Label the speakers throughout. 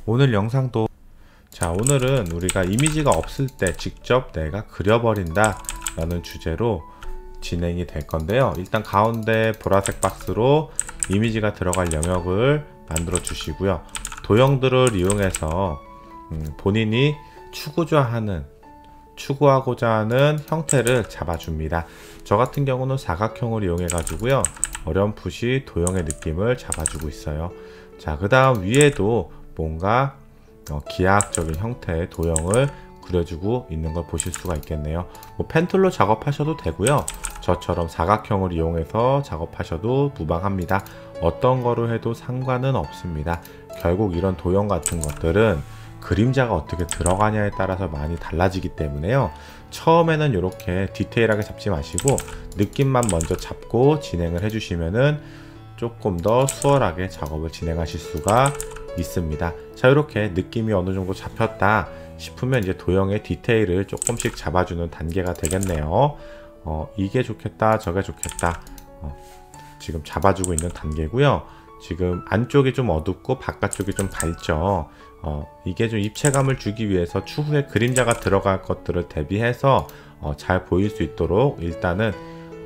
Speaker 1: 오늘 영상도 오늘은 우리가 이미지가 없을 때 직접 내가 그려버린다 라는 주제로 진행이 될 건데요. 일단 가운데 보라색 박스로 이미지가 들어갈 영역을 만들어 주시고요. 도형들을 이용해서 본인이 추구하고자 하는 형태를 잡아줍니다. 저 같은 경우는 사각형을 이용해 가지고요, 어렴풋이 도형의 느낌을 잡아주고 있어요. 자, 그 다음 위에도 뭔가 기하학적인 형태의 도형을 그려주고 있는 걸 보실 수가 있겠네요. 펜툴로 작업하셔도 되고요, 저처럼 사각형을 이용해서 작업하셔도 무방합니다. 어떤 거로 해도 상관은 없습니다. 결국 이런 도형 같은 것들은 그림자가 어떻게 들어가냐에 따라서 많이 달라지기 때문에요. 처음에는 이렇게 디테일하게 잡지 마시고 느낌만 먼저 잡고 진행을 해주시면은 조금 더 수월하게 작업을 진행하실 수가 있습니다. 자, 이렇게 느낌이 어느 정도 잡혔다 싶으면 이제 도형의 디테일을 조금씩 잡아주는 단계가 되겠네요. 이게 좋겠다, 저게 좋겠다, 지금 잡아주고 있는 단계고요. 지금 안쪽이 좀 어둡고 바깥쪽이 좀 밝죠. 이게 좀 입체감을 주기 위해서 추후에 그림자가 들어갈 것들을 대비해서 잘 보일 수 있도록 일단은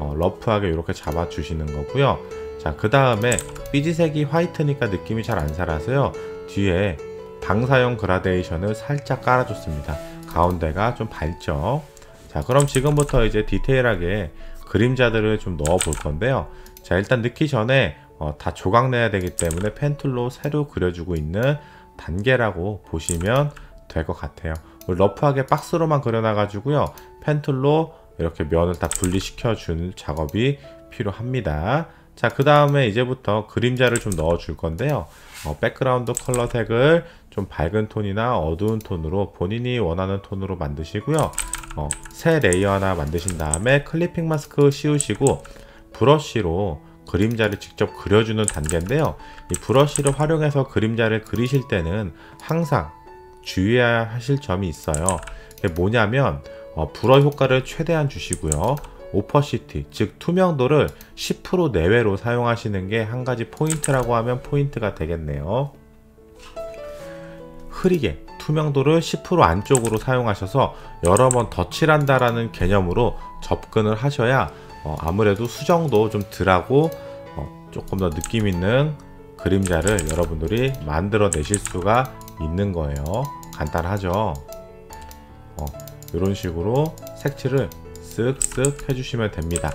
Speaker 1: 러프하게 이렇게 잡아 주시는 거고요. 자, 그 다음에 삐지색이 화이트니까 느낌이 잘 안 살아서요, 뒤에 방사형 그라데이션을 살짝 깔아줬습니다. 가운데가 좀 밝죠. 자, 그럼 지금부터 이제 디테일하게 그림자들을 좀 넣어 볼 건데요. 자, 일단 넣기 전에 다 조각 내야 되기 때문에 펜툴로 새로 그려주고 있는 단계라고 보시면 될 것 같아요. 러프하게 박스로만 그려놔 가지고요, 펜툴로 이렇게 면을 다 분리시켜 주는 작업이 필요합니다. 자, 그 다음에 이제부터 그림자를 좀 넣어 줄 건데요. 백그라운드 컬러 색을 좀 밝은 톤이나 어두운 톤으로 본인이 원하는 톤으로 만드시고요. 새 레이어 하나 만드신 다음에 클리핑 마스크 씌우시고 브러쉬로 그림자를 직접 그려주는 단계인데요. 이 브러쉬를 활용해서 그림자를 그리실 때는 항상 주의해야 하실 점이 있어요. 그게 뭐냐면 블러 효과를 최대한 주시고요, 오퍼시티, 즉 투명도를 10% 내외로 사용하시는 게 한 가지 포인트라고 하면 포인트가 되겠네요. 흐리게 투명도를 10% 안쪽으로 사용하셔서 여러 번 덧칠한다라는 개념으로 접근을 하셔야 아무래도 수정도 좀 덜하고 조금 더 느낌 있는 그림자를 여러분들이 만들어 내실 수가 있는 거예요. 간단하죠? 이런 식으로 색칠을 쓱쓱 해주시면 됩니다.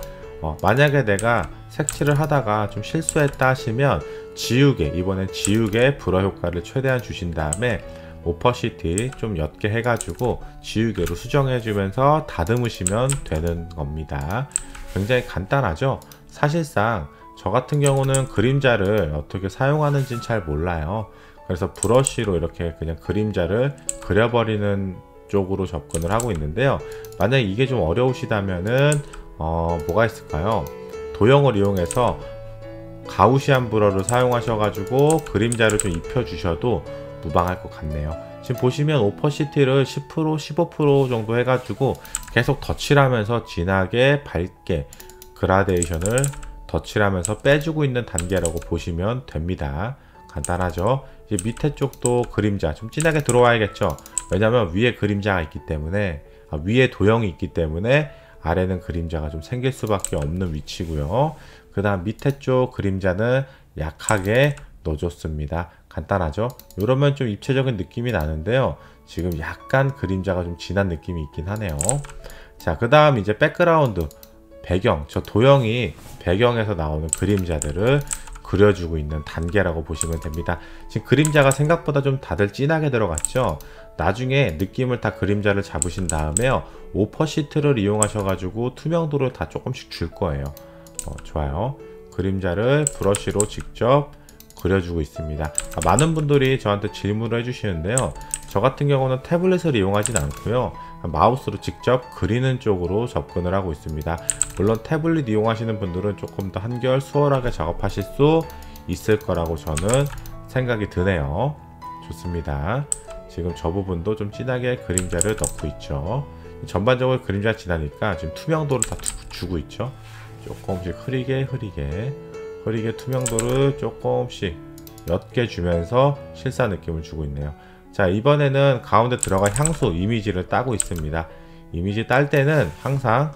Speaker 1: 만약에 내가 색칠을 하다가 좀 실수했다 하시면 이번엔 지우개 브러 효과를 최대한 주신 다음에 오퍼시티 좀 옅게 해가지고 지우개로 수정해주면서 다듬으시면 되는 겁니다. 굉장히 간단하죠? 사실상 저 같은 경우는 그림자를 어떻게 사용하는지는 잘 몰라요. 그래서 브러쉬로 이렇게 그냥 그림자를 그려버리는 쪽으로 접근을 하고 있는데요. 만약에 이게 좀 어려우시다면은 뭐가 있을까요? 도형을 이용해서 가우시안 브러를 사용하셔가지고 그림자를 좀 입혀주셔도 무방할 것 같네요. 지금 보시면 오퍼시티를 10%, 15% 정도 해가지고 계속 덧칠하면서 진하게 밝게 그라데이션을 덧칠하면서 빼주고 있는 단계라고 보시면 됩니다. 간단하죠? 이제 밑에 쪽도 그림자 좀 진하게 들어와야겠죠? 왜냐면 위에 그림자가 있기 때문에, 위에 도형이 있기 때문에 아래는 그림자가 좀 생길 수밖에 없는 위치고요. 그 다음 밑에 쪽 그림자는 약하게 넣어줬습니다. 간단하죠? 이러면 좀 입체적인 느낌이 나는데요, 지금 약간 그림자가 좀 진한 느낌이 있긴 하네요. 자, 그 다음 이제 백그라운드, 배경, 저 도형이 배경에서 나오는 그림자들을 그려주고 있는 단계라고 보시면 됩니다. 지금 그림자가 생각보다 좀 다들 진하게 들어갔죠? 나중에 느낌을 다 그림자를 잡으신 다음에요, 오퍼시트를 이용하셔가지고 투명도를 다 조금씩 줄 거예요. 좋아요. 그림자를 브러쉬로 직접 그려주고 있습니다. 많은 분들이 저한테 질문을 해주시는데요, 저 같은 경우는 태블릿을 이용하진 않고요, 마우스로 직접 그리는 쪽으로 접근을 하고 있습니다. 물론 태블릿 이용하시는 분들은 조금 더 한결 수월하게 작업하실 수 있을 거라고 저는 생각이 드네요. 좋습니다. 지금 저 부분도 좀 진하게 그림자를 넣고 있죠. 전반적으로 그림자 진하니까 지금 투명도를 다 주고 있죠. 조금씩 흐리게 투명도를 조금씩 옅게 주면서 실사 느낌을 주고 있네요. 자, 이번에는 가운데 들어갈 향수 이미지를 따고 있습니다. 이미지 딸 때는 항상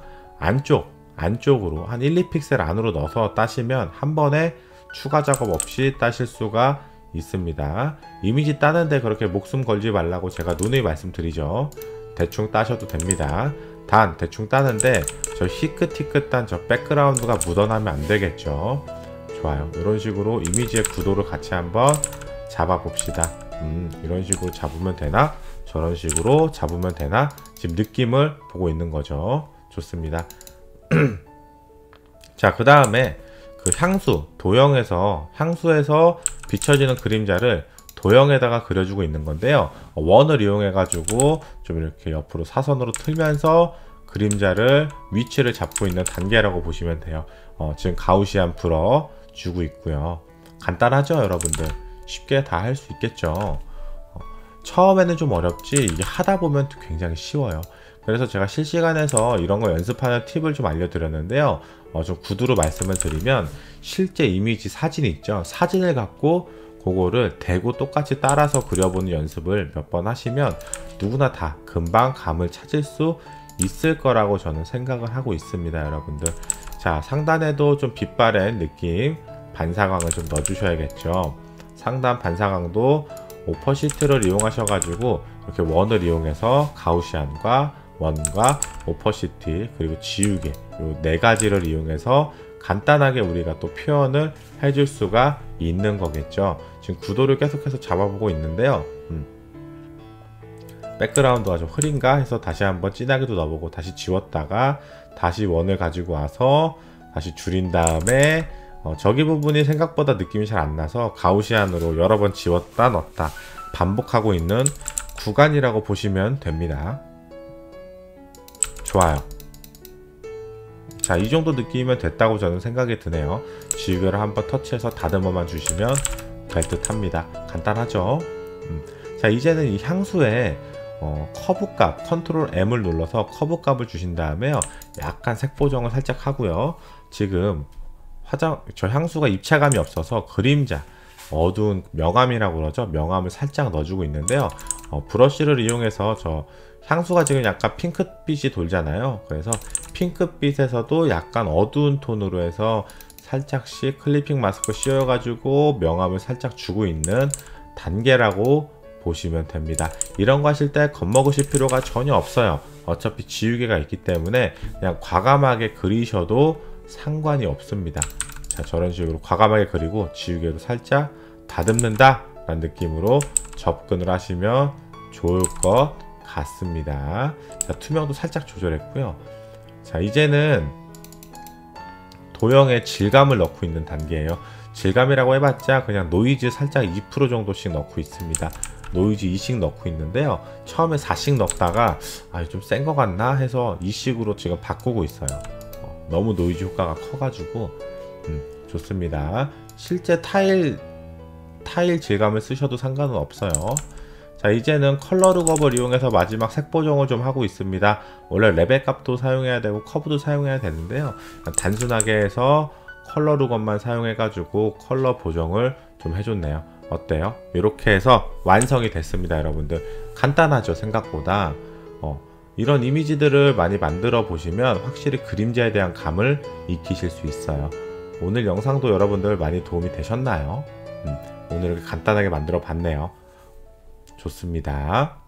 Speaker 1: 안쪽으로 한 1, 2픽셀 안으로 넣어서 따시면 한 번에 추가 작업 없이 따실 수가 있습니다. 이미지 따는데 그렇게 목숨 걸지 말라고 제가 누누이 말씀드리죠. 대충 따셔도 됩니다. 단 대충 따는데 저 희끗희끗한 저 백그라운드가 묻어나면 안 되겠죠. 좋아요. 이런 식으로 이미지의 구도를 같이 한번 잡아 봅시다. 이런 식으로 잡으면 되나? 저런 식으로 잡으면 되나? 지금 느낌을 보고 있는 거죠. 좋습니다. 자, 그 다음에 그 향수에서 비춰지는 그림자를 도형에다가 그려주고 있는 건데요. 원을 이용해 가지고 좀 이렇게 옆으로 사선으로 틀면서 그림자를 위치를 잡고 있는 단계라고 보시면 돼요. 지금 가우시안 풀어 주고 있고요. 간단하죠, 여러분들? 쉽게 다 할 수 있겠죠. 처음에는 좀 어렵지 이게 하다 보면 굉장히 쉬워요. 그래서 제가 실시간에서 이런 거 연습하는 팁을 좀 알려드렸는데요. 좀 구두로 말씀을 드리면 실제 이미지 사진 있죠. 사진을 갖고 그거를 대고 똑같이 따라서 그려보는 연습을 몇 번 하시면 누구나 다 금방 감을 찾을 수 있을 거라고 저는 생각을 하고 있습니다, 여러분들. 자, 상단에도 좀 빛바랜 느낌 반사광을 좀 넣어주셔야겠죠. 상단 반사광도 오퍼시트를 이용하셔가지고 이렇게 원을 이용해서 가우시안과 원과 오퍼시티 그리고 지우개 요 네 가지를 이용해서 간단하게 우리가 또 표현을 해줄 수가 있는 거겠죠. 지금 구도를 계속해서 잡아보고 있는데요. 백그라운드가 좀 흐린가 해서 다시 한번 진하게도 넣어보고 다시 지웠다가 다시 원을 가지고 와서 다시 줄인 다음에 저기 부분이 생각보다 느낌이 잘 안 나서 가우시안으로 여러 번 지웠다 넣었다 반복하고 있는 구간이라고 보시면 됩니다. 좋아요. 자, 이 정도 느낌이면 됐다고 저는 생각이 드네요. 지우개를 한번 터치해서 다듬어만 주시면 될 듯 합니다. 간단하죠? 자, 이제는 이 향수에 커브값 컨트롤 M을 눌러서 커브값을 주신 다음에요. 약간 색 보정을 살짝 하고요. 지금 저 향수가 입체감이 없어서 그림자 어두운 명암이라고 그러죠. 명암을 살짝 넣어주고 있는데요. 브러쉬를 이용해서 저 향수가 지금 약간 핑크빛이 돌잖아요. 그래서 핑크빛에서도 약간 어두운 톤으로 해서 살짝씩 클리핑 마스크 씌워가지고 명암을 살짝 주고 있는 단계라고 보시면 됩니다. 이런 거 하실 때 겁먹으실 필요가 전혀 없어요. 어차피 지우개가 있기 때문에 그냥 과감하게 그리셔도 상관이 없습니다. 자, 저런 식으로 과감하게 그리고 지우개로 살짝 다듬는다 라는 느낌으로 접근을 하시면 좋을 것 같습니다. 자, 투명도 살짝 조절했고요. 자, 이제는 도형의 질감을 넣고 있는 단계예요. 질감이라고 해봤자 그냥 노이즈 살짝 2% 정도씩 넣고 있습니다. 노이즈 2씩 넣고 있는데요. 처음에 4씩 넣다가 좀 센 것 같나 해서 2씩으로 지금 바꾸고 있어요. 너무 노이즈 효과가 커가지고 좋습니다. 실제 타일 질감을 쓰셔도 상관은 없어요. 자, 이제는 컬러 룩업을 이용해서 마지막 색 보정을 좀 하고 있습니다. 원래 레벨 값도 사용해야 되고 커브도 사용해야 되는데요. 단순하게 해서 컬러 룩업만 사용해 가지고 컬러 보정을 좀 해줬네요. 어때요? 이렇게 해서 완성이 됐습니다, 여러분들. 간단하죠, 생각보다. 이런 이미지들을 많이 만들어 보시면 확실히 그림자에 대한 감을 익히실 수 있어요. 오늘 영상도 여러분들 많이 도움이 되셨나요? 오늘 이렇게 간단하게 만들어 봤네요. 좋습니다.